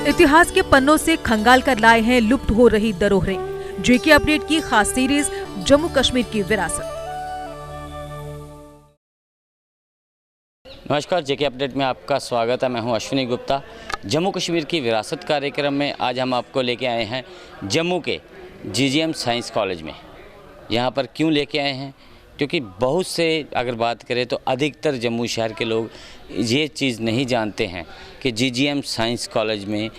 इतिहास के पन्नों से खंगाल कर लाए हैं लुप्त हो रही धरोहरें। जेके अपडेट की खास सीरीज जम्मू कश्मीर की विरासत। नमस्कार, जेके अपडेट में आपका स्वागत है। मैं हूं अश्विनी गुप्ता। जम्मू कश्मीर की विरासत कार्यक्रम में आज हम आपको लेके आए हैं जम्मू के जीजीएम साइंस कॉलेज में। यहां पर क्यों लेके आए हैं? क्योंकि बहुत से अगर बात करें तो अधिकतर जम्मू शहर के लोग ये चीज़ नहीं जानते हैं कि जीजीएम साइंस कॉलेज में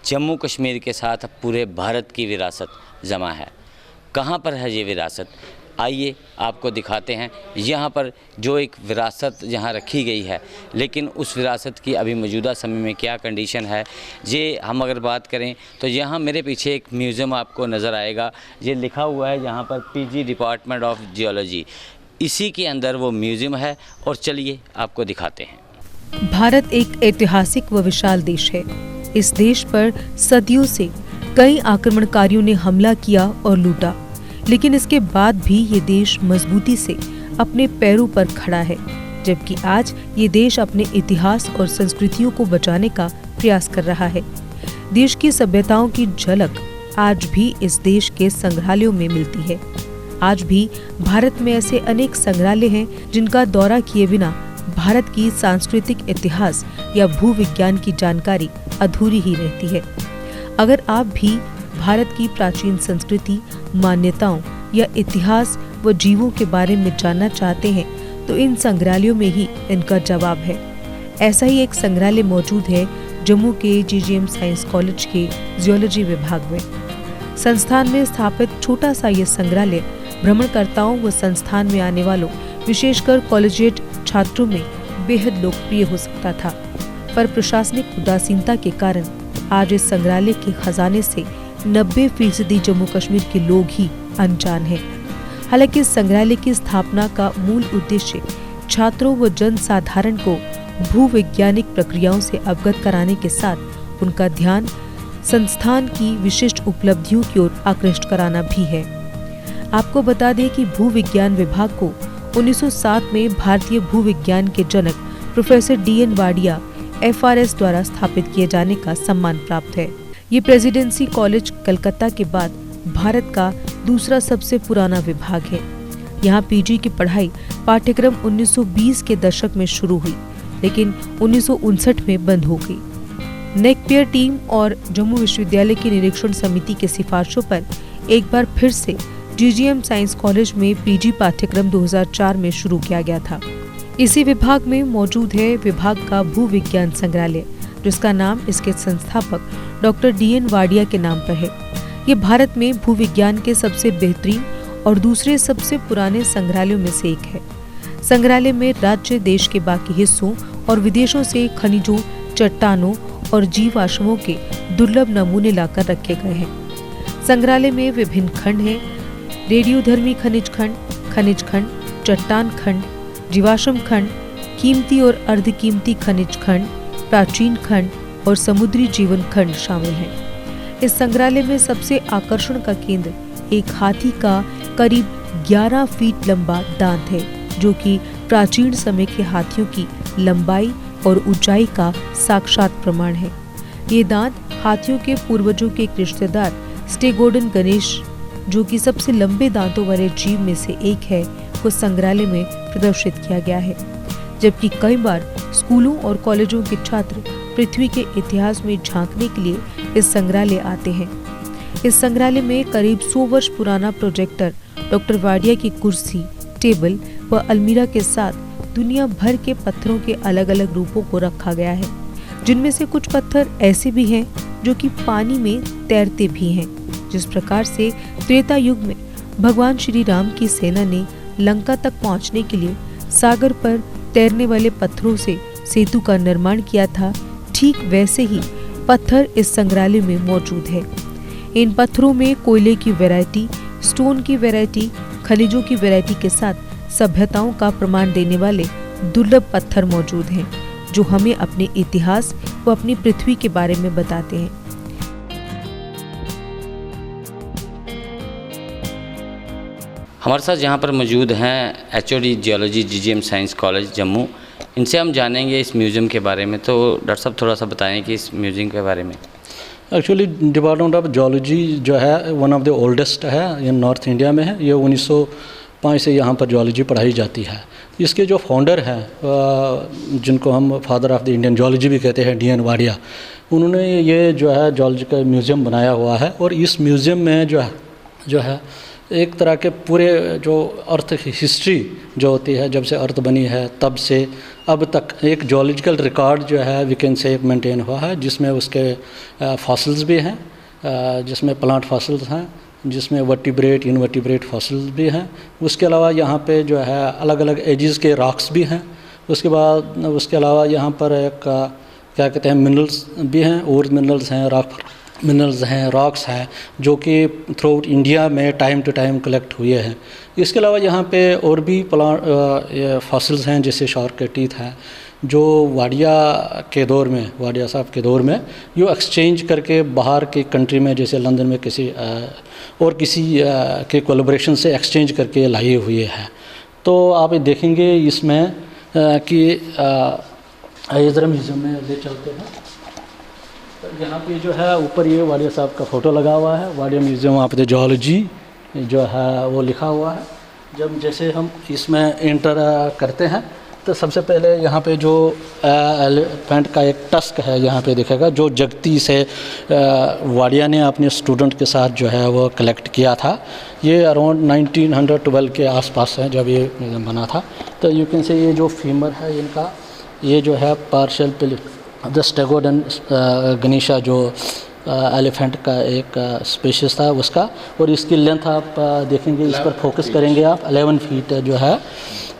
जम्मू कश्मीर के साथ पूरे भारत की विरासत जमा है। कहाँ पर है ये विरासत? आइए आपको दिखाते हैं। यहाँ पर जो एक विरासत यहाँ रखी गई है, लेकिन उस विरासत की अभी मौजूदा समय में क्या कंडीशन है, ये हम अगर बात करें तो यहाँ मेरे पीछे एक म्यूज़ियम आपको नज़र आएगा। ये लिखा हुआ है यहाँ पर पीजी डिपार्टमेंट ऑफ जियोलॉजी। इसी के अंदर वो म्यूज़ियम है और चलिए आपको दिखाते हैं। भारत एक ऐतिहासिक व विशाल देश है। इस देश पर सदियों से कई आक्रमणकारियों ने हमला किया और लूटा, लेकिन इसके बाद भी ये देश मजबूती से अपने पैरों पर खड़ा है। जबकि आज ये देश अपने इतिहास और संस्कृतियों को बचाने का प्रयास कर रहा है। देश की सभ्यताओं की झलक आज भी इस देश के संग्रहालयों में मिलती है। आज भी भारत में ऐसे अनेक संग्रहालय हैं जिनका दौरा किए बिना भारत की सांस्कृतिक इतिहास या भूविज्ञान की जानकारी अधूरी ही रहती है। अगर आप भी भारत की प्राचीन संस्कृति, मान्यताओं या इतिहास व जीवों के बारे में जानना चाहते हैं तो इन संग्रहालयों में ही इनका जवाब है। ऐसा ही एक संग्रहालय मौजूद है जम्मू के जीजीएम साइंस कॉलेज के जियोलॉजी विभाग में। संस्थान में स्थापित छोटा सा ये संग्रहालय भ्रमणकर्ताओं व संस्थान में आने वालों, विशेषकर कॉलेजिएट छात्रों में बेहद लोकप्रिय हो सकता था, पर प्रशासनिक उदासीनता के कारण आज इस संग्रहालय के खजाने से 90% जम्मू कश्मीर के लोग ही अनजान हैं। हालांकि इस संग्रहालय की स्थापना का मूल उद्देश्य छात्रों व जन साधारण को भूवैज्ञानिक प्रक्रियाओं से अवगत कराने के साथ उनका ध्यान संस्थान की विशिष्ट उपलब्धियों की ओर आकृष्ट कराना भी है। आपको बता दें कि भूविज्ञान विभाग को 1907 में भारतीय भूविज्ञान के जनक प्रोफेसर DN वाडिया FRS द्वारा स्थापित किए जाने का सम्मान प्राप्त है। ये प्रेसिडेंसी कॉलेज कलकत्ता के बाद भारत का दूसरा सबसे पुराना विभाग है। यहाँ पीजी की पढ़ाई पाठ्यक्रम 1920 के दशक में शुरू हुई, लेकिन 1959 में बंद हो गई। नेकपियर टीम और जम्मू विश्वविद्यालय की निरीक्षण समिति के सिफारिशों पर एक बार फिर से जीजीएम साइंस कॉलेज में पीजी पाठ्यक्रम 2004 में शुरू किया गया था। इसी विभाग में मौजूद है विभाग का भूविज्ञान संग्रहालय, जिसका नाम इसके संस्थापक डॉक्टर DN वाडिया के नाम पर है। ये भारत में भूविज्ञान के सबसे बेहतरीन और दूसरे सबसे पुराने संग्रहालयों में से एक है। संग्रहालय में राज्य, देश के बाकी हिस्सों और विदेशों से खनिजों, चट्टानों और जीवाश्मों के दुर्लभ नमूने लाकर रखे गए हैं। संग्रहालय में विभिन्न खंड हैं: रेडियोधर्मी खनिज खंड, चट्टान खंड, जीवाश्म खंड, कीमती और अर्धकीमती खनिज खंड, प्राचीन खंड और समुद्री जीवन खंड शामिल हैं। इस संग्रहालय में सबसे आकर्षण का केंद्र एक हाथी का करीब 11 फीट लंबा दांत है, जो कि प्राचीन समय के हाथियों की लंबाई और ऊंचाई का साक्षात प्रमाण है। ये दांत हाथियों के पूर्वजों के एक रिश्तेदार स्टेगोडन गणेश, जो कि सबसे लंबे दांतों वाले जीव में से एक है, को संग्रहालय में प्रदर्शित किया गया है। जबकि कई बार स्कूलों और कॉलेजों के छात्र पृथ्वी के इतिहास में झांकने के लिए इस संग्रहालय आते हैं। इस संग्रहालय में करीब 100 वर्ष पुराना प्रोजेक्टर, डॉक्टर वाडिया की कुर्सी, टेबल व अलमीरा के साथ दुनिया भर के पत्थरों के अलग अलग रूपों को रखा गया है, जिनमें से कुछ पत्थर ऐसे भी हैं जो कि पानी में तैरते भी हैं। जिस प्रकार से त्रेता युग में भगवान श्री राम की सेना ने लंका तक पहुंचने के लिए सागर पर तैरने वाले पत्थरों से सेतु का निर्माण किया था, ठीक वैसे ही पत्थर इस संग्रहालय में मौजूद है। इन पत्थरों में कोयले की वैरायटी, स्टोन की वैरायटी, खनिजों की वैरायटी के साथ सभ्यताओं का प्रमाण देने वाले दुर्लभ पत्थर मौजूद हैं, जो हमें अपने इतिहास व अपनी पृथ्वी के बारे में बताते हैं। हमारे साथ यहाँ पर मौजूद हैं HOD geology GGM science college Jammu. इनसे हम जानेंगे इस म्यूज़ियम के बारे में। तो डॉक्टर साहब थोड़ा सा बताएं कि इस म्यूज़ियम के बारे में। एक्चुअली डिपार्टमेंट ऑफ जियोलॉजी जो है वन ऑफ द ओल्डेस्ट है, ये नॉर्थ इंडिया में है। ये 1905 से यहाँ पर जियोलॉजी पढ़ाई जाती है। इसके जो फाउंडर हैं जिनको हम father of the Indian geology भी कहते हैं, D.N. वाडिया, उन्होंने ये जो है जियोलॉजिकल म्यूज़ियम बनाया हुआ है। और इस म्यूज़ियम में जो है एक तरह के पूरे जो अर्थ हिस्ट्री जो होती है, जब से अर्थ बनी है तब से अब तक एक जियोलॉजिकल रिकॉर्ड जो है वी कैन से मेंटेन हुआ है, जिसमें उसके फॉसिल्स भी हैं, जिसमें प्लांट फॉसिल्स हैं, जिसमें वर्टिब्रेट इनवर्टिब्रेट फॉसिल्स भी हैं। उसके अलावा यहाँ पे जो है अलग अलग एजेस के रॉक्स भी हैं। उसके अलावा यहाँ पर एक क्या कहते हैं मिनरल्स भी हैं, और मिनरल्स हैं, रॉक मिनरल्स हैं, रॉक्स हैं, जो कि थ्रू आउट इंडिया में टाइम टू टाइम कलेक्ट हुए हैं। इसके अलावा यहाँ पे और भी फॉसिल्स हैं, जैसे शार्क के टीथ हैं, जो वाडिया साहब के दौर में यो एक्सचेंज करके बाहर के कंट्री में, जैसे लंदन में किसी के कोलैबोरेशन से एक्सचेंज करके लाए हुए हैं। तो आप देखेंगे इसमें कि ज़रा म्यूज़ियम में ले चलते हैं। यहाँ पे जो है ऊपर ये वाडिया साहब का फ़ोटो लगा हुआ है, Wadia museum of the geology जो है वो लिखा हुआ है। जब जैसे हम इसमें एंटर करते हैं तो सबसे पहले यहाँ पे जो एलिफेंट का एक टस्क है यहाँ पे दिखेगा, जो जगती से वाडिया ने अपने स्टूडेंट के साथ जो है वो कलेक्ट किया था। ये अराउंड 1912 के आसपास है जब ये बना था। तो यू कैन से ये जो फीमर है इनका, ये जो है पार्शियल द स्टेगोडन गनीशा जो एलिफेंट का एक स्पीशीज़ था उसका, और इसकी लेंथ आप देखेंगे, इस पर फोकस करेंगे आप, 11 फीट जो है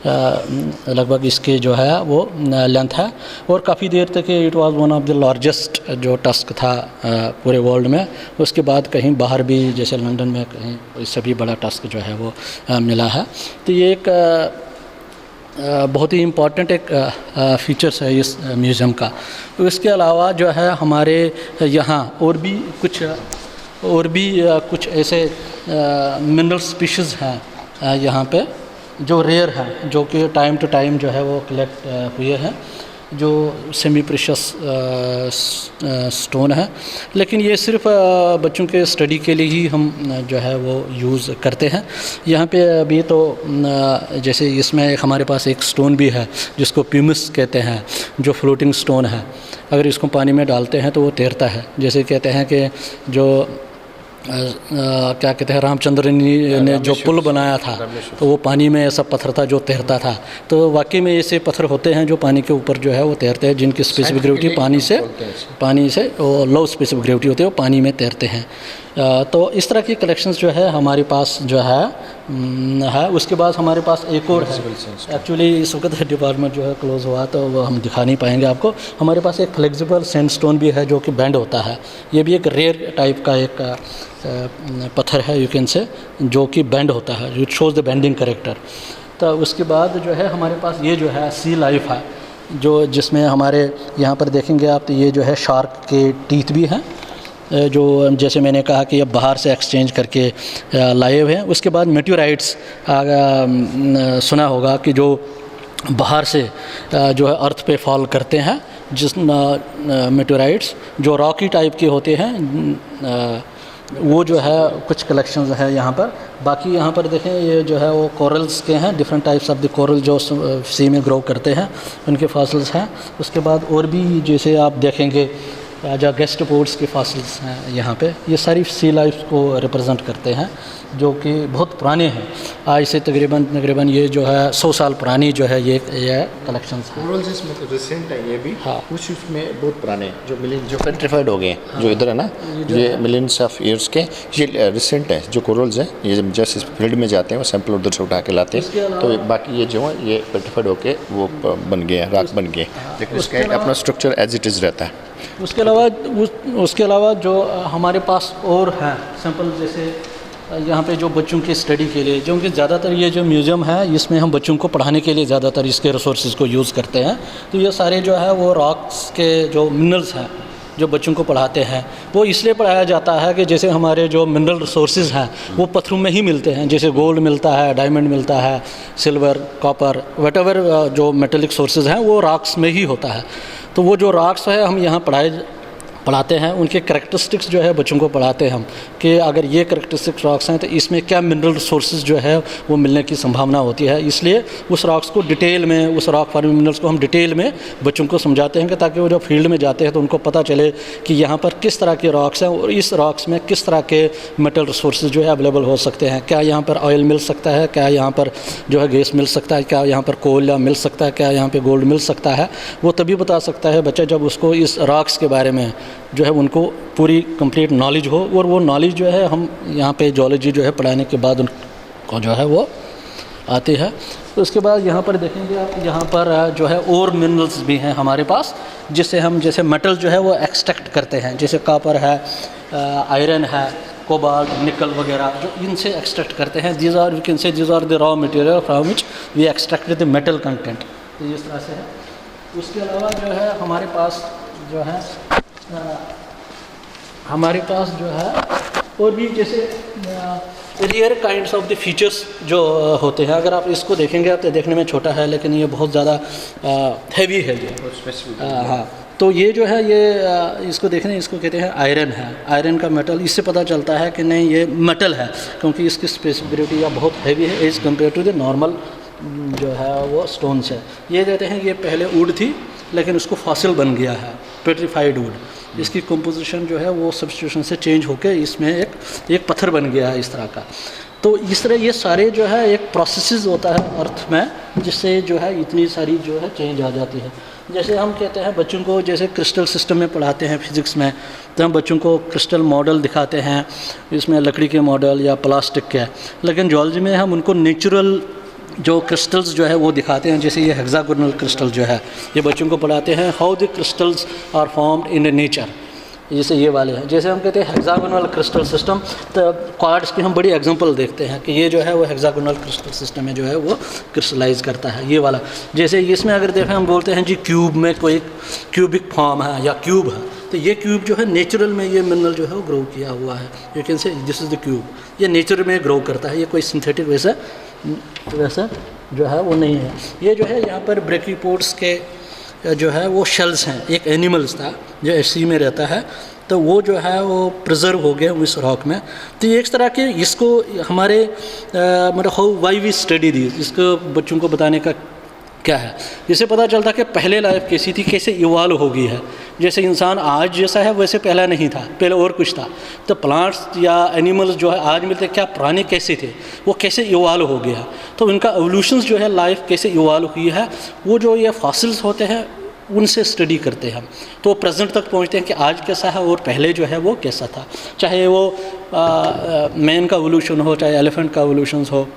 लगभग इसके जो है वो लेंथ है। और काफ़ी देर तक it was one of the largest जो टस्क था पूरे वर्ल्ड में। उसके बाद कहीं बाहर भी, जैसे लंदन में कहीं, इससे भी बड़ा टस्क जो है वो मिला है। तो ये एक बहुत ही इम्पॉर्टेंट एक फीचर्स है इस म्यूज़ियम का। इसके अलावा जो है हमारे यहाँ और भी कुछ ऐसे मिनरल स्पीशीज़ हैं यहाँ पे जो रेयर हैं, जो कि टाइम टू टाइम जो है वो कलेक्ट हुए हैं, जो सेमी प्रेशियस स्टोन है। लेकिन ये सिर्फ बच्चों के स्टडी के लिए ही हम जो है वो यूज़ करते हैं। यहाँ पे अभी तो जैसे इसमें हमारे पास एक स्टोन भी है जिसको प्यूमिस कहते हैं, जो फ्लोटिंग स्टोन है। अगर इसको पानी में डालते हैं तो वो तैरता है। जैसे कहते हैं कि जो क्या कहते हैं रामचंद्र ने जो पुल बनाया था, तो वो पानी में ऐसा पत्थर था जो तैरता था। तो वाकई में ऐसे पत्थर होते हैं जो पानी के ऊपर जो है वो तैरते हैं, जिनकी स्पेसिफिक ग्रेविटी पानी से और लो स्पेसिफिक ग्रेविटी होती है, वो पानी में तैरते हैं। तो इस तरह की कलेक्शंस जो है हमारे पास जो है। उसके बाद हमारे पास एक और है, एक्चुअली इस वक्त डिपार्टमेंट जो है क्लोज़ हुआ तो वो हम दिखा नहीं पाएंगे आपको। हमारे पास एक फ्लेक्सिबल सैंडस्टोन भी है जो कि बेंड होता है। ये भी एक रेयर टाइप का एक पत्थर है यू कैन से, जो कि बेंड होता है, it shows the bending character. तो उसके बाद जो है हमारे पास ये जो है सी लाइफ है, जो जिसमें हमारे यहाँ पर देखेंगे आप तो ये जो है शार्क के टीथ भी हैं, जो जैसे मैंने कहा कि ये बाहर से एक्सचेंज करके लाए हुए हैं। उसके बाद मेट्योराइट्स सुना होगा कि जो बाहर से जो है अर्थ पे फॉल करते हैं, जिस मेट्योराइट्स जो रॉकी टाइप के होते हैं, वो जो है कुछ कलेक्शंस है यहाँ पर। बाकी यहाँ पर देखें ये जो है वो कोरल्स के हैं, different types of the coral जो सी में ग्रो करते हैं, उनके फॉसिल्स हैं। उसके बाद और भी जैसे आप देखेंगे जो गैस्ट्रोपोड्स के फॉसिल्स हैं यहाँ पे, ये सारी सी लाइफ को रिप्रेजेंट करते हैं, जो कि बहुत पुराने हैं। आज से तकरीबन ये जो है 100 साल पुरानी जो है ये कलेक्शंस हैं। कोरल्स इसमें तो रिसेंट है ये भी, हाँ। कुछ इसमें बहुत पुराने जो पेट्रिफाइड हो गए हैं, हाँ। जो इधर है ना, ये मिलियंस ऑफ ईयर्स के, ये रिसेंट है जो कोरल्स हैं। ये जैसे इस फील्ड में जाते हैं वो सैंपल उधर से उठा के लाते हैं, तो बाकी ये जो है ये पेट्रिफाइड होके वो बन गए हैं, रॉक बन गए, लेकिन उसका अपना स्ट्रक्चर एज इट इज़ रहता है। उसके अलावा जो हमारे पास और है सैंपल, जैसे यहाँ पे जो बच्चों की स्टडी के लिए, जो कि ज़्यादातर ये जो म्यूज़ियम है इसमें हम बच्चों को पढ़ाने के लिए ज़्यादातर इसके रिसोर्सेज को यूज़ करते हैं। तो ये सारे जो है वो रॉक्स के जो मिनरल्स हैं जो बच्चों को पढ़ाते हैं, वो इसलिए पढ़ाया जाता है कि जैसे हमारे जो मिनरल रिसोर्सेज हैं वो पत्थरों में ही मिलते हैं। जैसे गोल्ड मिलता है, डायमंड मिलता है, सिल्वर, कॉपर, वटेवर जो मेटेलिक सोर्सेज हैं वो रॉक्स में ही होता है। तो वो जो रॉक्स है हम यहाँ पढ़ाते हैं, उनके करैक्टरिस्टिक्स जो है बच्चों को पढ़ाते हैं हम कि अगर ये करैक्टरिस्टिक्स रॉक्स हैं तो इसमें क्या मिनरल रिसोर्सेज जो है वो मिलने की संभावना होती है। इसलिए उस रॉक्स को डिटेल में, उस रॉक फार्मिंग मिनरल्स को हम डिटेल में बच्चों को समझाते हैं कि ताकि वो जब फील्ड में जाते हैं तो उनको पता चले कि यहाँ पर किस तरह के रॉक्स हैं और इस रॉक्स में किस तरह के मेटल रिसोर्सेज जो है अवेलेबल हो सकते हैं। क्या यहाँ पर ऑयल मिल सकता है, क्या यहाँ पर जो है गैस मिल सकता है, क्या यहाँ पर कोयला मिल सकता है, क्या यहाँ पे गोल्ड मिल सकता है। वो तभी बता सकता है बच्चा जब उसको इस रॉक्स के बारे में जो है उनको पूरी कंप्लीट नॉलेज हो, और वो नॉलेज जो है हम यहाँ पे जियोलॉजी जो है पढ़ाने के बाद उनको जो है वो आती है। तो उसके बाद यहाँ पर देखेंगे आप, यहाँ पर जो है और मिनरल्स भी हैं हमारे पास, जिससे हम जैसे मेटल जो है वो एक्सट्रैक्ट करते हैं, जैसे कॉपर है, आयरन है, कोबाल्ट, निकल वगैरह, जो इनसे एक्सट्रैक्ट करते हैं। These are, we can say these are the raw material from which we extract the metal content. तो इस तरह से है। उसके अलावा जो है हमारे पास जो है और भी जैसे rare kinds of the features जो होते हैं। अगर आप इसको देखेंगे आप तो देखने में छोटा है, लेकिन ये बहुत ज़्यादा हैवी है ये। हाँ, तो ये जो है ये इसको देखने, इसको कहते हैं आयरन है, आयरन का मेटल। इससे पता चलता है कि नहीं ये मेटल है, क्योंकि इसकी स्पेसिफिसिटी या बहुत हैवी है as compared to the normal जो है वो स्टोन्स है। ये कहते हैं ये पहले वुड थी लेकिन उसको फॉसिल बन गया है, पेट्रीफाइड वुड। इसकी कंपोजिशन जो है वो सब्स्टिट्यूशन से चेंज होकर इसमें एक पत्थर बन गया है इस तरह का। तो इस तरह ये सारे जो है एक प्रोसेसेस होता है अर्थ में, जिससे जो है इतनी सारी जो है चेंज आ जाती है। जैसे हम कहते हैं बच्चों को, जैसे क्रिस्टल सिस्टम में पढ़ाते हैं फिज़िक्स में, तो हम बच्चों को क्रिस्टल मॉडल दिखाते हैं, इसमें लकड़ी के मॉडल या प्लास्टिक के। लेकिन जियोलॉजी में हम उनको नेचुरल जो क्रिस्टल्स जो है वो दिखाते हैं। जैसे ये हेक्सागोनल क्रिस्टल जो है, ये बच्चों को पढ़ाते हैं how the crystals are formed in nature. जैसे ये वाले हैं, जैसे हम कहते हैं हेक्सागोनल क्रिस्टल सिस्टम, तो क्वार्ट्ज की हम बड़ी एग्जांपल देखते हैं कि ये जो है वो हेक्सागोनल क्रिस्टल सिस्टम में जो है वो क्रिस्टलाइज करता है। ये वाला जैसे इसमें अगर देखें हम बोलते हैं जी क्यूब में कोई क्यूबिक फॉर्म है या क्यूब है, तो ये क्यूब जो है नेचुरल में ये मिनरल जो है वो ग्रो किया हुआ है। You can say this is the cube, ये नेचर में ग्रो करता है, ये कोई सिंथेटिक वैसा जो है वो नहीं है। ये जो है यहाँ पर ब्रैकियोपोड्स के जो है वो शेल्स हैं। एक एनिमल्स था जो सी में रहता है, तो वो जो है वो प्रिजर्व हो गया इस रॉक में। तो ये एक तरह के इसको हमारे मतलब हाउ वाई वी स्टडी दी, इसको बच्चों को बताने का क्या है। इससे पता चलता कि पहले लाइफ कैसी थी, कैसे इवॉल्व हो गई है। जैसे इंसान आज जैसा है वैसे पहला नहीं था, पहले और कुछ था। तो प्लांट्स या एनिमल्स जो है आज मिलते क्या पुराने कैसे थे, वो कैसे इवॉल्व हो गया, तो उनका एवोल्यूशंस जो है लाइफ कैसे इवॉल्व हुई है, वो जो ये फॉसिल्स होते हैं उनसे स्टडी करते हैं। तो प्रेजेंट तक पहुंचते हैं कि आज कैसा है और पहले जो है वो कैसा था। चाहे वो मैन का एवोल्यूशन हो, चाहे एलिफेंट का एवोल्यूशन हो।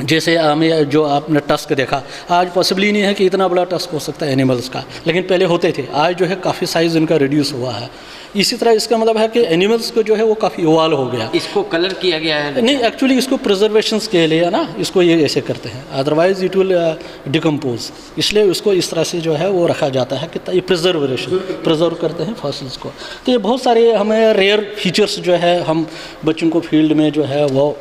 जैसे हमें जो आपने टस्क देखा, आज पॉसिबल ही नहीं है कि इतना बड़ा टस्क हो सकता है एनिमल्स का, लेकिन पहले होते थे। आज जो है काफ़ी साइज़ इनका रिड्यूस हुआ है। इसी तरह इसका मतलब है कि एनिमल्स को जो है वो काफ़ी इवॉल्व हो गया। इसको कलर किया गया है? नहीं, एक्चुअली इसको प्रिजर्वेशन के लिए ना इसको ये ऐसे करते हैं, अदरवाइज इट विल डिकम्पोज, इसलिए उसको इस तरह से जो है वो रखा जाता है कि प्रिजर्व करते हैं फॉसिल्स को। तो ये बहुत सारे हमें रेयर फीचर्स जो है हम बच्चों को फील्ड में जो है वो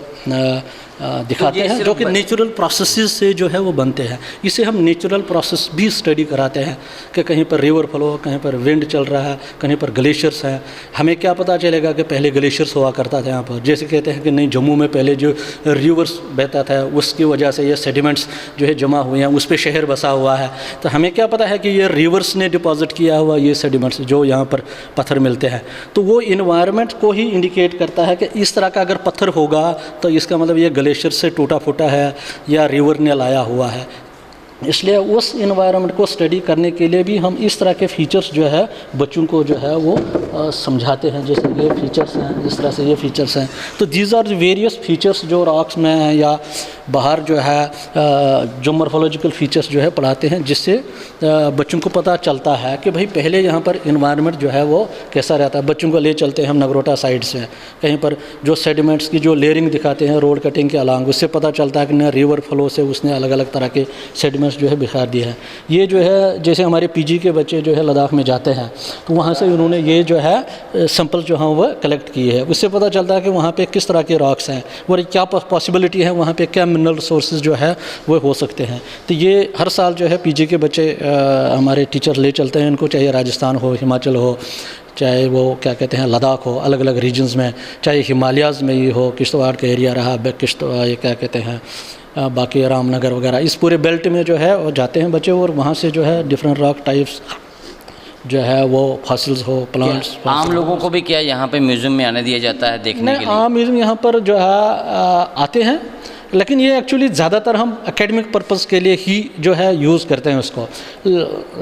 दिखाते हैं, जो कि नेचुरल प्रोसेसेस से जो है वो बनते हैं। इसे हम नेचुरल प्रोसेस भी स्टडी कराते हैं कि कहीं पर रिवर फ्लो, कहीं पर विंड चल रहा है, कहीं पर ग्लेशियर्स हैं। हमें क्या पता चलेगा कि पहले ग्लेशियर्स हुआ करता था यहाँ पर। जैसे कहते हैं कि नहीं, जम्मू में पहले जो रिवर्स बहता था उसकी वजह से ये सेडिमेंट्स जो है जमा हुए हैं, उस पर शहर बसा हुआ है। तो हमें क्या पता है कि ये रिवर्स ने डिपॉजिट किया हुआ ये सेडिमेंट्स जो यहाँ पर पत्थर मिलते हैं। तो वो इन्वायरमेंट को ही इंडिकेट करता है कि इस तरह का अगर पत्थर होगा तो इसका मतलब ये ग्लेशियर से टूटा फूटा है या रिवर ने लाया हुआ है। इसलिए उस इन्वायरमेंट को स्टडी करने के लिए भी हम इस तरह के फीचर्स जो है बच्चों को जो है वो समझाते हैं। जैसे ये फीचर्स हैं, इस तरह से ये फीचर्स हैं। तो these are the various features जो रॉक्स में हैं या बाहर जो है जो मॉर्फोलॉजिकल फीचर्स जो है पढ़ाते हैं, जिससे बच्चों को पता चलता है कि भाई पहले यहाँ पर इन्वायरमेंट जो है वो कैसा रहता है। बच्चों को ले चलते हैं हम नगरोटा साइड से, कहीं पर जो सेडिमेंट्स की जो लेयरिंग दिखाते हैं रोड कटिंग के अलांग, उससे पता चलता है कि न रिवर फ्लो से उसने अलग अलग तरह के सेडिमेंट्स जो है बिखार दिया है। ये जो है जैसे हमारे पीजी के बच्चे जो है लद्दाख में जाते हैं तो वहाँ से उन्होंने ये जो है सैंपल जो हैं वो कलेक्ट किए हैं। उससे पता चलता है कि वहाँ पे किस तरह के रॉक्स हैं और क्या पॉसिबिलिटी है, वहाँ पे क्या मिनरल रिसोर्सेज जो है वो हो सकते हैं। तो ये हर साल जो है पीजी के बच्चे हमारे टीचर ले चलते हैं इनको, चाहे राजस्थान हो, हिमाचल हो, चाहे वो क्या कहते हैं लद्दाख हो, अलग अलग रीजन्स में, चाहे हिमालयाज़ में ही हो, किश्तवाड़ का एरिया रहा, ये क्या कहते हैं बाकी रामनगर वगैरह, इस पूरे बेल्ट में जो है वो जाते हैं बच्चे, और वहाँ से जो है डिफरेंट रॉक टाइप्स जो है वो फॉसिल्स हो, प्लांट्स। आम लोगों को भी क्या यहाँ पे म्यूज़ियम में आने दिया जाता है देखने के लिए? आम म्यूज़ियम यहाँ पर जो है आते हैं, लेकिन ये एक्चुअली ज़्यादातर हम एकेडमिक पर्पस के लिए ही जो है यूज़ करते हैं उसको।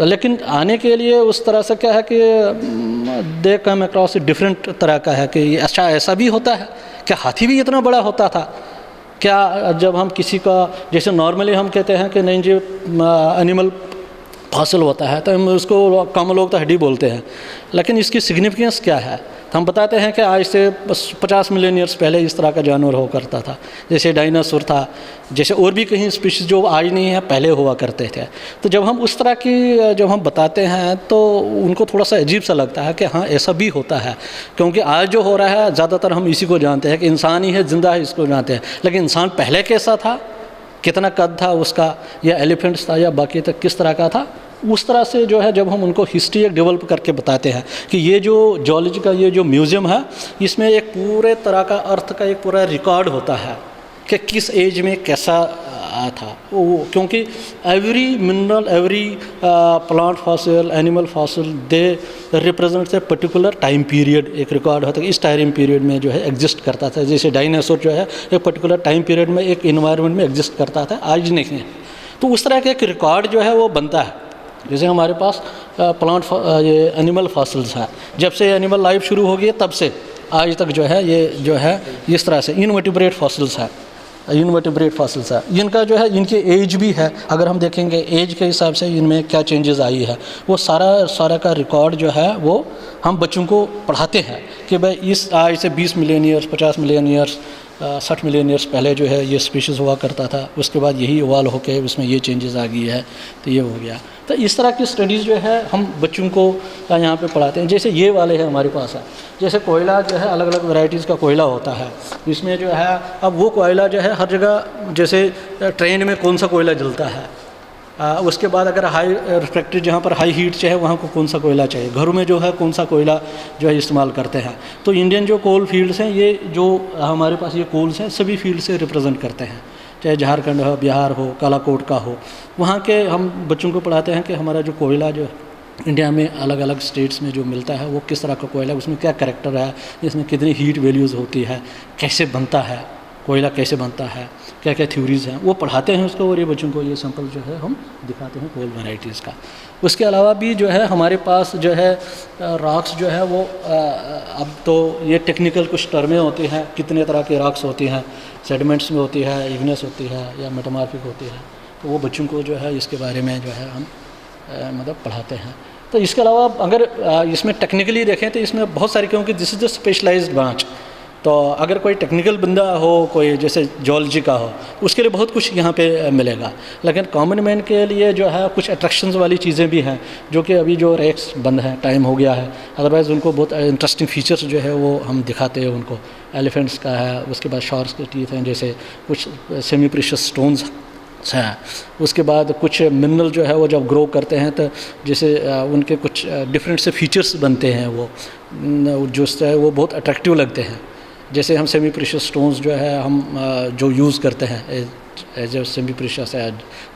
लेकिन आने के लिए उस तरह से क्या है कि दे कम अक्रॉस डिफरेंट तरह का है कि अच्छा ऐसा भी होता है, क्या हाथी भी इतना बड़ा होता था क्या? जब हम किसी का जैसे नॉर्मली हम कहते हैं कि नहीं जी एनिमल फॉसिल होता है तो हम उसको कम लोग तो हड्डी बोलते हैं, लेकिन इसकी सिग्निफिकेंस क्या है? तो हम बताते हैं कि आज से 50 मिलियन ईयर्स पहले इस तरह का जानवर हुआ करता था, जैसे डायनासोर था, जैसे और भी कहीं स्पीशीज जो आज नहीं है पहले हुआ करते थे। तो जब हम उस तरह की जब हम बताते हैं तो उनको थोड़ा सा अजीब सा लगता है कि हाँ ऐसा भी होता है, क्योंकि आज जो हो रहा है ज़्यादातर हम इसी को जानते हैं कि इंसान ही है, जिंदा है, इसको जानते हैं। लेकिन इंसान पहले कैसा था, कितना कद था उसका, या एलिफेंट्स था, या बाकी तक किस तरह का था, उस तरह से जो है जब हम उनको हिस्ट्री एक डेवलप करके बताते हैं कि ये जो जियोलॉजी का ये जो म्यूज़ियम है इसमें एक पूरे तरह का अर्थ का एक पूरा रिकॉर्ड होता है कि किस एज में कैसा था वो, क्योंकि every mineral, every plant fossil, animal fossil, they represents a particular time period. एक रिकॉर्ड होता है इस टाइम पीरियड में जो है एग्जिस्ट करता था, जैसे डायनासोर जो है एक पर्टिकुलर टाइम पीरियड में एक इन्वायरमेंट में एग्जिस्ट करता था, आज नहीं है। तो उस तरह का एक रिकॉर्ड जो है वो बनता है। जैसे हमारे पास ये एनिमल फॉसिल्स हैं, जब से एनिमल लाइफ शुरू हो गई तब से आज तक जो है ये जो है इस तरह से इनवर्टिब्रेट फॉसिल्स है, इनवर्टिब्रेट फॉसिल्स है। इनका जो है इनकी एज भी है, अगर हम देखेंगे एज के हिसाब से इनमें क्या चेंजेस आई है वो सारा का रिकॉर्ड जो है वो हम बच्चों को पढ़ाते हैं कि भाई इस आज से 20 million years, 50 million years, 60 million years पहले जो है ये स्पीशीज़ हुआ करता था, उसके बाद यही इवॉल्व होकर उसमें ये चेंजेस आ गई है, तो ये हो गया। तो इस तरह की स्टडीज़ जो है हम बच्चों को यहाँ पे पढ़ाते हैं। जैसे ये वाले हैं हमारे पास है, जैसे कोयला जो है अलग अलग वैरायटीज़ का कोयला होता है, इसमें जो है अब वो कोयला जो है हर जगह, जैसे ट्रेन में कौन सा कोयला जलता है, उसके बाद अगर हाई रिफ्रैक्टिव जहाँ पर हाई हीट चाहिए वहाँ को कौन सा कोयला चाहिए, घरों में जो है कौन सा कोयला जो है इस्तेमाल करते हैं। तो इंडियन जो कोल फील्ड्स हैं, ये जो हमारे पास ये कोल्स हैं सभी फील्ड से रिप्रेजेंट करते हैं, चाहे झारखंड हो, बिहार हो, कालाकोट का हो, वहाँ के हम बच्चों को पढ़ाते हैं कि हमारा जो कोयला जो इंडिया में अलग अलग स्टेट्स में जो मिलता है वो किस तरह का कोयला, उसमें क्या कैरेक्टर है, इसमें कितनी हीट वैल्यूज़ होती है, कैसे बनता है कोयला, कैसे बनता है, क्या क्या थ्योरीज़ हैं, वो पढ़ाते हैं उसको, और ये बच्चों को ये सैंपल जो है हम दिखाते हैं कोल वैराइटीज़ का। उसके अलावा भी जो है हमारे पास जो है रॉक्स जो है वो अब तो ये टेक्निकल कुछ टर्में होती हैं, कितने तरह के रॉक्स होती हैं, सेडिमेंट्स में होती है, इग्नेस होती है, या मेटामॉर्फिक होती है, तो वो बच्चों को जो है इसके बारे में जो है हम मतलब पढ़ाते हैं। तो इसके अलावा अगर इसमें टेक्निकली देखें तो इसमें बहुत सारी, क्योंकि this is the specialised branch, तो अगर कोई टेक्निकल बंदा हो, कोई जैसे जियोलॉजी का हो, उसके लिए बहुत कुछ यहाँ पे मिलेगा। लेकिन कॉमन मैन के लिए जो है कुछ अट्रैक्शंस वाली चीज़ें भी हैं, जो कि अभी जो रेक्स बंद हैं, टाइम हो गया है, अदरवाइज़ उनको बहुत इंटरेस्टिंग फीचर्स जो है वो हम दिखाते हैं उनको। एलिफेंट्स का है, उसके बाद शार्क्स के टीथ हैं, जैसे कुछ सेमी प्रीशियस स्टोन्स हैं, उसके बाद कुछ मिनरल जो है वो जब ग्रो करते हैं तो जैसे उनके कुछ डिफरेंट से फीचर्स बनते हैं, वो जो है वो बहुत अट्रैक्टिव लगते हैं। जैसे हम सेमी प्रीशियस स्टोन्स जो है हम जो यूज़ करते हैं as a semi precious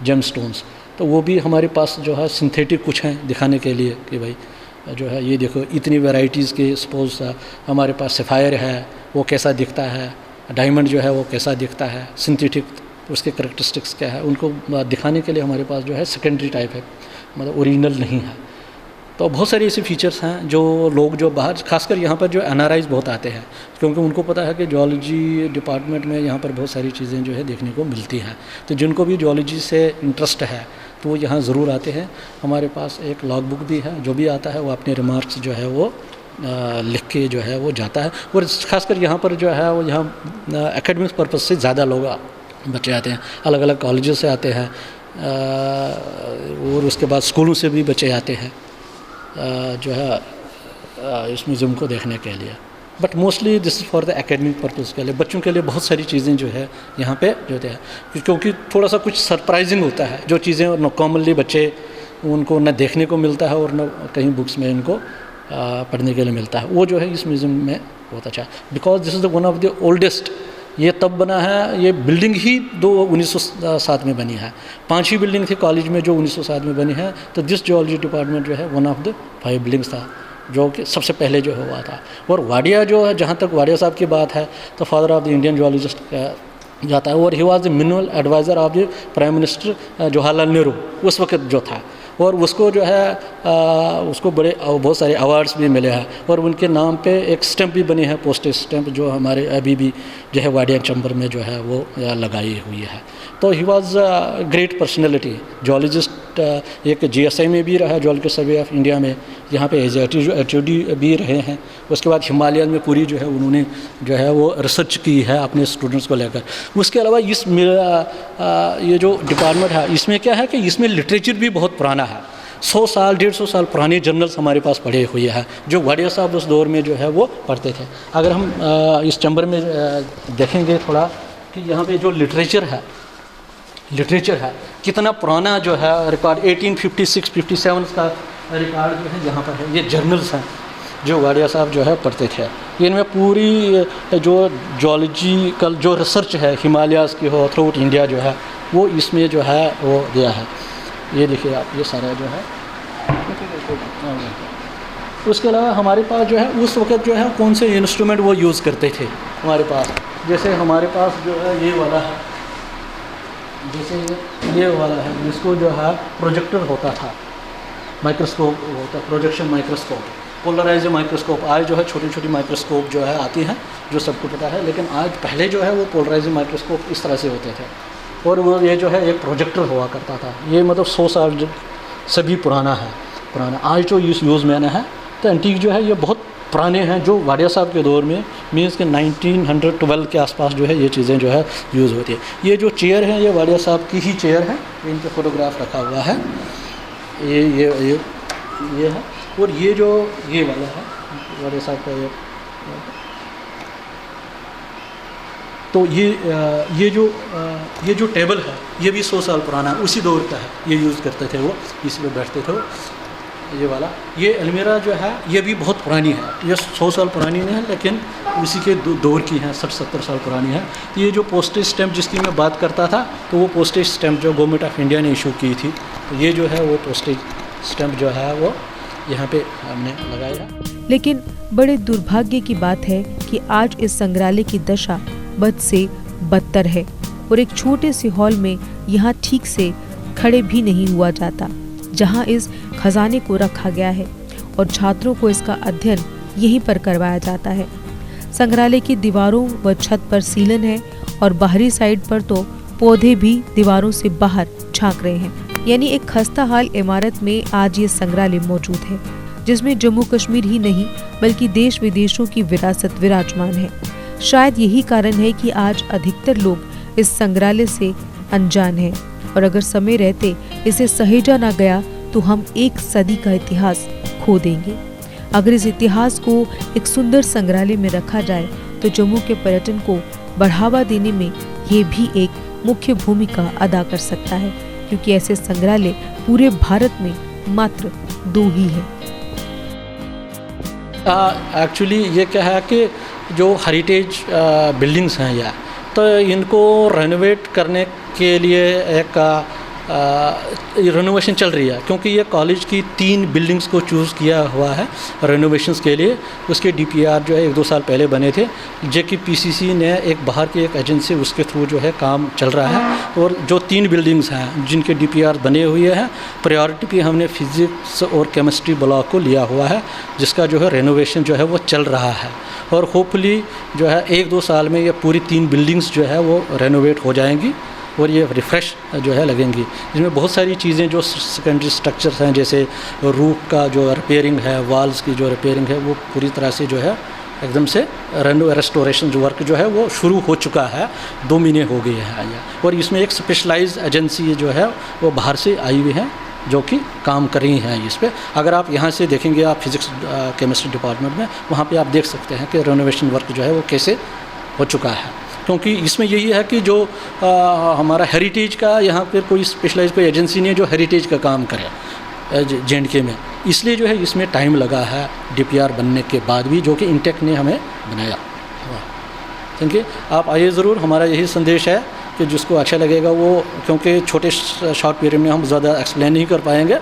gemstones, तो वो भी हमारे पास जो है सिंथेटिक कुछ हैं दिखाने के लिए कि भाई जो है ये देखो इतनी वैरायटीज़ के सपोज हमारे पास सफ़ायर है वो कैसा दिखता है, डायमंड जो है वो कैसा दिखता है, सिंथेटिक उसके करैक्टरिस्टिक्स क्या है, उनको दिखाने के लिए हमारे पास जो है सेकेंडरी टाइप है, मतलब ओरिजिनल नहीं है। तो बहुत सारे ऐसे फीचर्स हैं जो लोग जो बाहर, खासकर यहाँ पर जो NRIs बहुत आते हैं, क्योंकि उनको पता है कि जियोलॉजी डिपार्टमेंट में यहाँ पर बहुत सारी चीज़ें जो है देखने को मिलती हैं। तो जिनको भी जियोलॉजी से इंटरेस्ट है तो वो यहाँ ज़रूर आते हैं। हमारे पास एक लॉग बुक भी है, जो भी आता है वो अपने रिमार्क्स जो है वो लिख के जो है वो जाता है। और ख़ासकर यहाँ पर जो है वो यहाँ एकेडमिक पर्पज़ से ज़्यादा लोग बच्चे आते हैं, अलग अलग कॉलेजेस से आते हैं, और उसके बाद स्कूलों से भी बच्चे आते हैं जो है इस म्यूज़ियम को देखने के लिए। But mostly this is for the academic purpose के लिए, बच्चों के लिए बहुत सारी चीज़ें जो है यहाँ पे जो है, क्योंकि थोड़ा सा कुछ सरप्राइजिंग होता है, जो चीज़ें न कॉमनली बच्चे उनको न देखने को मिलता है और न कहीं बुक्स में इनको पढ़ने के लिए मिलता है, वो जो है इस म्यूज़ियम में बहुत अच्छा है। Because this is the one of the oldest, ये तब बना है, ये बिल्डिंग ही 1907 में बनी है। 5 ही बिल्डिंग थी कॉलेज में जो 1907 में बनी है, तो दिस जियोलॉजी डिपार्टमेंट जो है वन ऑफ द 5 बिल्डिंग्स था जो कि सबसे पहले जो हुआ था। और वाडिया जो है, जहाँ तक वाडिया साहब की बात है, तो father of the Indian geologist जाता है, और he was the minimal adviser of the prime minister Jawaharlal Nehru उस वक्त जो था, और उसको जो है उसको बहुत सारे अवार्ड्स भी मिले हैं, और उनके नाम पे एक स्टैम्प भी बनी है, पोस्टेज स्टैम्प, जो हमारे अभी भी जो है वाडिया चैम्बर में जो है वो लगाई हुई है। तो he was great personality, geologist, एक GSI में भी रहा, जियोलॉजिकल सर्वे ऑफ इंडिया में, यहाँ पे एज HOD भी रहे हैं। उसके बाद हिमालय में पूरी जो है उन्होंने जो है वो रिसर्च की है अपने स्टूडेंट्स को लेकर। उसके अलावा इस ये जो डिपार्टमेंट है, इसमें क्या है कि इसमें लिटरेचर भी बहुत पुराना है। 100 साल 150 साल पुराने जर्नल्स हमारे पास पढ़े हुए हैं, जो वाडिया साहब उस दौर में जो है वो पढ़ते थे। अगर हम इस चैम्बर में देखेंगे थोड़ा कि यहाँ पे जो लिटरेचर है कितना पुराना जो है रिकॉर्ड, 1856-57 का रिकॉर्ड जो है यहाँ पर है। ये जर्नल्स हैं जो वाडिया साहब जो है पढ़ते थे। इनमें पूरी जो जियोलॉजिकल जो रिसर्च है हिमालयाज़ की हो थ्रू आउट इंडिया जो है वो इसमें जो है वो दिया है। ये देखिए आप, ये सारा जो है। उसके अलावा हमारे पास जो है उस वक्त जो है कौन से इंस्ट्रूमेंट वो यूज़ करते थे हमारे पास, जैसे हमारे पास जो है ये वाला है, जैसे ये वाला है, जिसको जो है प्रोजेक्टर होता था, माइक्रोस्कोप होता है, प्रोजेक्शन माइक्रोस्कोप, पोलराइज्ड माइक्रोस्कोप। आज जो है छोटी छोटी माइक्रोस्कोप जो है आती हैं जो सबको पता है, लेकिन आज पहले जो है वो पोलराइज्ड माइक्रोस्कोप इस तरह से होते थे, और वो ये जो है एक प्रोजेक्टर हुआ करता था। ये मतलब 100 साल से भी पुराना है, आज जो यूज़ में है। तो एंटीक जो है ये बहुत पुराने हैं, जो वाडिया साहब के दौर में मीन्स के 1912 के आसपास जो है ये चीज़ें जो है यूज़ होती है। ये जो चेयर है ये वाडिया साहब की ही चेयर है, इन पे फोटोग्राफ रखा हुआ है, ये है। और ये जो ये वाला है वाडिया साहब का तो ये जो टेबल है ये भी 100 साल पुराना है, उसी दौर का है, ये यूज़ करते थे वो, इस पर बैठते थे वो। ये वाला, ये अलमीरा जो है ये भी बहुत पुरानी है, ये 100 साल पुरानी नहीं है, लेकिन उसी के दौर की है, 60-70 साल पुरानी है। ये जो पोस्टेज स्टैम्प जिसकी मैं बात करता था, तो वो पोस्टेज स्टैम्प जो गवर्नमेंट ऑफ इंडिया ने इशू की थी, तो ये जो है वो पोस्टेज स्टैम्प जो है वो यहाँ पे हमने लगाया। लेकिन बड़े दुर्भाग्य की बात है कि आज इस संग्रहालय की दशा बद से बदतर है, और एक छोटे से हॉल में यहाँ ठीक से खड़े भी नहीं हुआ जाता, जहाँ इस खजाने को रखा गया है, और छात्रों को इसका अध्ययन यहीं पर करवाया जाता है। संग्रहालय की दीवारों व छत पर सीलन है, और बाहरी साइड पर तो पौधे भी दीवारों से बाहर झांक रहे हैं। यानी एक खस्ता हाल इमारत में आज ये संग्रहालय मौजूद है, जिसमें जम्मू कश्मीर ही नहीं बल्कि देश विदेशों की विरासत विराजमान है। शायद यही कारण है कि आज अधिकतर लोग इस संग्रहालय से अनजान हैं, और अगर समय रहते इसे सहेजा ना गया तो हम एक सदी का इतिहास खो देंगे। अगर इस इतिहास को एक सुंदर संग्रहालय में रखा जाए तो जम्मू के पर्यटन को बढ़ावा देने में ये भी एक मुख्य भूमिका अदा कर सकता है, क्योंकि ऐसे संग्रहालय पूरे भारत में मात्र 2 ही हैं। एक्चुअली ये क्या है कि जो हेरिटेज बिल्डिंग्स हैं या तो इनको रेनोवेट करने के लिए एक रेनोवेशन चल रही है, क्योंकि ये कॉलेज की 3 बिल्डिंग्स को चूज़ किया हुआ है रेनोवेशंस के लिए। उसके DPR जो है 1-2 साल पहले बने थे, JKPCC ने एक बाहर की एक एजेंसी उसके थ्रू जो है काम चल रहा है, और जो 3 बिल्डिंग्स हैं जिनके DPR बने हुए हैं, प्रायोरिटी पे हमने फिज़िक्स और केमिस्ट्री ब्लॉक को लिया हुआ है, जिसका जो है रेनोवेशन जो है वो चल रहा है, और होपफुली जो है 1-2 साल में ये पूरी 3 बिल्डिंग्स जो है वो रेनोवेट हो जाएंगी और ये रिफ़्रेश जो है लगेंगी। इसमें बहुत सारी चीज़ें जो सेकेंडरी स्ट्रक्चर्स हैं, जैसे रूफ का जो रिपेयरिंग है, वॉल्स की जो रिपेयरिंग है, वो पूरी तरह से जो है एकदम से रेस्टोरेशन जो वर्क जो है वो शुरू हो चुका है, 2 महीने हो गए हैं। और इसमें एक स्पेशलाइज्ड एजेंसी जो है वो बाहर से आई हुई है जो कि काम कर रही हैं इस पर। अगर आप यहाँ से देखेंगे, आप फिज़िक्स केमिस्ट्री डिपार्टमेंट में, वहाँ पे आप देख सकते हैं कि रेनोवेशन वर्क जो है वो कैसे हो चुका है, क्योंकि इसमें यही है कि जो हमारा हेरिटेज का यहाँ पर कोई स्पेशलाइज कोई एजेंसी नहीं है जो हेरिटेज का काम करे। J&K में, इसलिए जो है इसमें टाइम लगा है DPR बनने के बाद भी, जो कि इंटेक ने हमें बनाया। Thank you. आप आइए ज़रूर, हमारा यही संदेश है कि जिसको अच्छा लगेगा वो, क्योंकि छोटे शॉर्ट पीरियड में हम ज़्यादा एक्सप्लेन नहीं कर पाएंगे।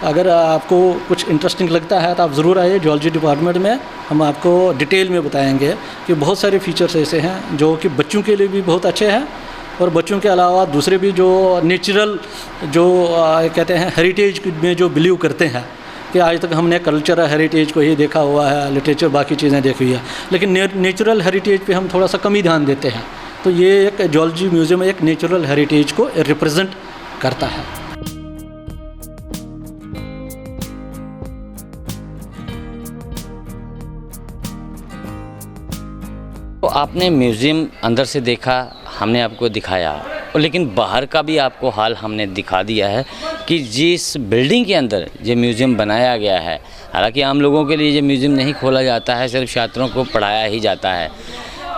अगर आपको कुछ इंटरेस्टिंग लगता है तो आप ज़रूर आइए जियोलॉजी डिपार्टमेंट में, हम आपको डिटेल में बताएंगे कि बहुत सारे फीचर्स ऐसे हैं जो कि बच्चों के लिए भी बहुत अच्छे हैं, और बच्चों के अलावा दूसरे भी जो नेचुरल जो कहते हैं हेरिटेज में जो बिलीव करते हैं कि आज तक हमने कल्चरल हेरिटेज को ही देखा हुआ है, लिटरेचर बाकी चीज़ें देखी हुई है, लेकिन नेचुरल हेरिटेज पे हम थोड़ा सा कम ही ध्यान देते हैं। तो ये एक जियोलॉजी म्यूज़ियम एक नेचुरल हेरिटेज को रिप्रेजेंट करता है। तो आपने म्यूज़ियम अंदर से देखा, हमने आपको दिखाया, और लेकिन बाहर का भी आपको हाल हमने दिखा दिया है कि जिस बिल्डिंग के अंदर ये म्यूज़ियम बनाया गया है, हालांकि आम लोगों के लिए ये म्यूज़ियम नहीं खोला जाता है, सिर्फ छात्रों को पढ़ाया ही जाता है,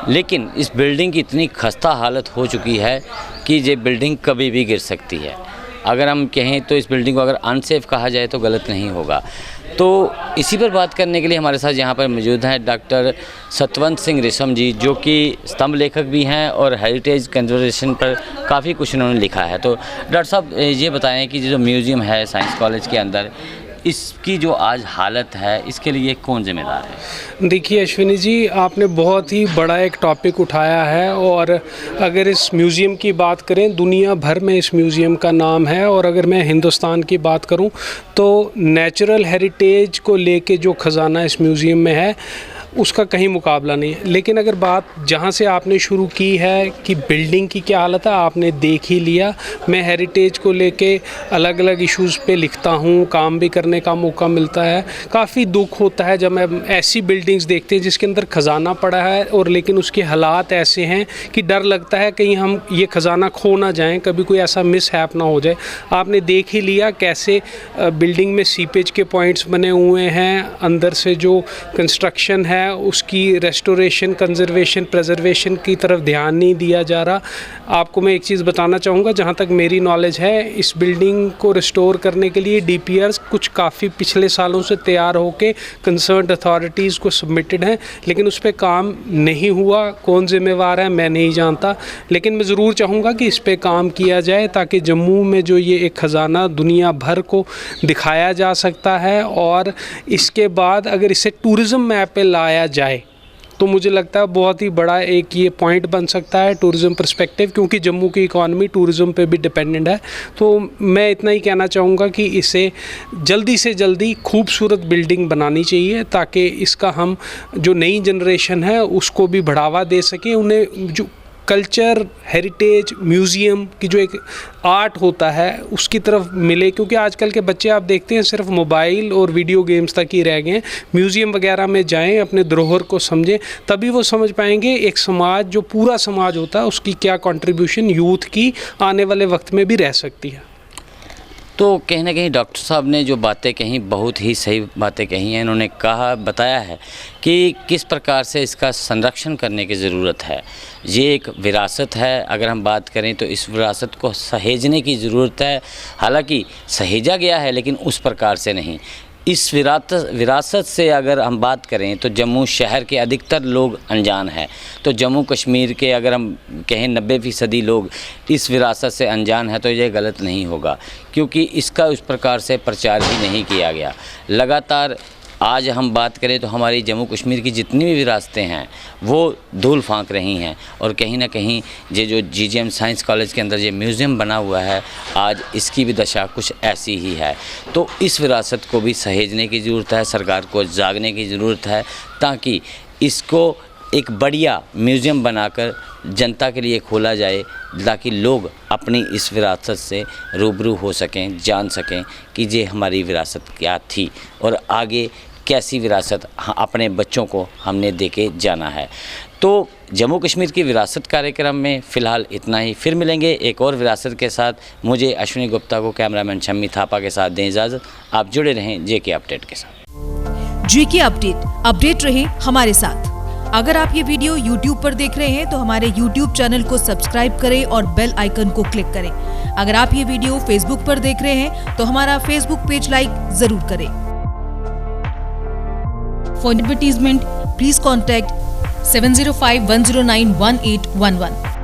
लेकिन इस बिल्डिंग की इतनी खस्ता हालत हो चुकी है कि ये बिल्डिंग कभी भी गिर सकती है। अगर हम कहें तो इस बिल्डिंग को अगर अनसेफ कहा जाए तो गलत नहीं होगा। तो इसी पर बात करने के लिए हमारे साथ यहाँ पर मौजूद हैं डॉक्टर सतवंत सिंह रेशम जी, जो कि स्तंभ लेखक भी हैं और हेरिटेज कंजर्वेशन पर काफ़ी कुछ उन्होंने लिखा है। तो डॉक्टर साहब ये बताएं कि जो म्यूज़ियम है साइंस कॉलेज के अंदर, इसकी जो आज हालत है, इसके लिए कौन जिम्मेदार है? देखिए अश्विनी जी, आपने बहुत ही बड़ा एक टॉपिक उठाया है, और अगर इस म्यूज़ियम की बात करें, दुनिया भर में इस म्यूज़ियम का नाम है, और अगर मैं हिंदुस्तान की बात करूं तो नेचुरल हेरिटेज को लेके जो ख़जाना इस म्यूज़ियम में है उसका कहीं मुकाबला नहीं है। लेकिन अगर बात जहाँ से आपने शुरू की है कि बिल्डिंग की क्या हालत है, आपने देख ही लिया। मैं हेरिटेज को लेके अलग अलग इश्यूज़ पे लिखता हूँ, काम भी करने का मौका मिलता है। काफ़ी दुख होता है जब मैं ऐसी बिल्डिंग्स देखते हैं जिसके अंदर ख़जाना पड़ा है, और लेकिन उसके हालात ऐसे हैं कि डर लगता है कहीं हम ये ख़जाना खो ना जाएँ, कभी कोई ऐसा मिसहैप ना हो जाए। आपने देख ही लिया कैसे बिल्डिंग में सीपेज के पॉइंट्स बने हुए हैं, अंदर से जो कंस्ट्रक्शन है उसकी रेस्टोरेशन, कंजर्वेशन, प्रिजर्वेशन की तरफ ध्यान नहीं दिया जा रहा। आपको मैं एक चीज़ बताना चाहूँगा, जहाँ तक मेरी नॉलेज है, इस बिल्डिंग को रिस्टोर करने के लिए DPRs कुछ काफ़ी पिछले सालों से तैयार होके कंसर्न्ड अथॉरिटीज़ को सबमिटेड हैं, लेकिन उस पर काम नहीं हुआ। कौन जिम्मेवार है मैं नहीं जानता, लेकिन मैं ज़रूर चाहूँगा कि इस पर काम किया जाए ताकि जम्मू में जो ये एक ख़जाना दुनिया भर को दिखाया जा सकता है, और इसके बाद अगर इसे टूरिज़्म मैप पे लाया जाए तो मुझे लगता है बहुत ही बड़ा एक ये पॉइंट बन सकता है टूरिज़्म पर्सपेक्टिव, क्योंकि जम्मू की इकॉनमी टूरिज़्म पे भी डिपेंडेंट है। तो मैं इतना ही कहना चाहूँगा कि इसे जल्दी से जल्दी खूबसूरत बिल्डिंग बनानी चाहिए ताकि इसका हम जो नई जनरेशन है उसको भी बढ़ावा दे सकें, उन्हें जो कल्चर, हेरिटेज, म्यूज़ियम की जो एक आर्ट होता है उसकी तरफ मिले। क्योंकि आजकल के बच्चे आप देखते हैं सिर्फ मोबाइल और वीडियो गेम्स तक ही रह गए हैं। म्यूज़ियम वगैरह में जाएं, अपने धरोहर को समझें, तभी वो समझ पाएंगे एक समाज, जो पूरा समाज होता है, उसकी क्या कंट्रीब्यूशन यूथ की आने वाले वक्त में भी रह सकती है। तो कहीं ना कहीं डॉक्टर साहब ने जो बातें कही, बहुत ही सही बातें कही हैं। इन्होंने बताया है कि किस प्रकार से इसका संरक्षण करने की ज़रूरत है। ये एक विरासत है, अगर हम बात करें तो इस विरासत को सहेजने की ज़रूरत है। हालांकि सहेजा गया है लेकिन उस प्रकार से नहीं। इस विरासत से अगर हम बात करें तो जम्मू शहर के अधिकतर लोग अनजान हैं। तो जम्मू कश्मीर के अगर हम कहें 90% लोग इस विरासत से अनजान है, तो ये गलत नहीं होगा, क्योंकि इसका उस प्रकार से प्रचार ही नहीं किया गया। लगातार आज हम बात करें तो हमारी जम्मू कश्मीर की जितनी भी विरासतें हैं वो धूल फांक रही हैं, और कहीं ना कहीं ये जो GGM साइंस कॉलेज के अंदर ये म्यूज़ियम बना हुआ है, आज इसकी भी दशा कुछ ऐसी ही है। तो इस विरासत को भी सहेजने की ज़रूरत है, सरकार को जागने की ज़रूरत है, ताकि इसको एक बढ़िया म्यूज़ियम बनाकर जनता के लिए खोला जाए, ताकि लोग अपनी इस विरासत से रूबरू हो सकें, जान सकें कि ये हमारी विरासत क्या थी और आगे कैसी विरासत अपने बच्चों को हमने देके जाना है। तो जम्मू कश्मीर की विरासत कार्यक्रम में फ़िलहाल इतना ही। फिर मिलेंगे एक और विरासत के साथ। मुझे अश्विनी गुप्ता को, कैमरामैन शम्मी थापा के साथ दें इजाज़त। आप जुड़े रहें JK अपडेट के साथ। JK अपडेट रहे हमारे साथ। अगर आप ये वीडियो YouTube पर देख रहे हैं तो हमारे YouTube चैनल को सब्सक्राइब करें और बेल आइकन को क्लिक करें। अगर आप ये वीडियो Facebook पर देख रहे हैं तो हमारा Facebook पेज लाइक जरूर करें। For advertisement please contact 7051091811।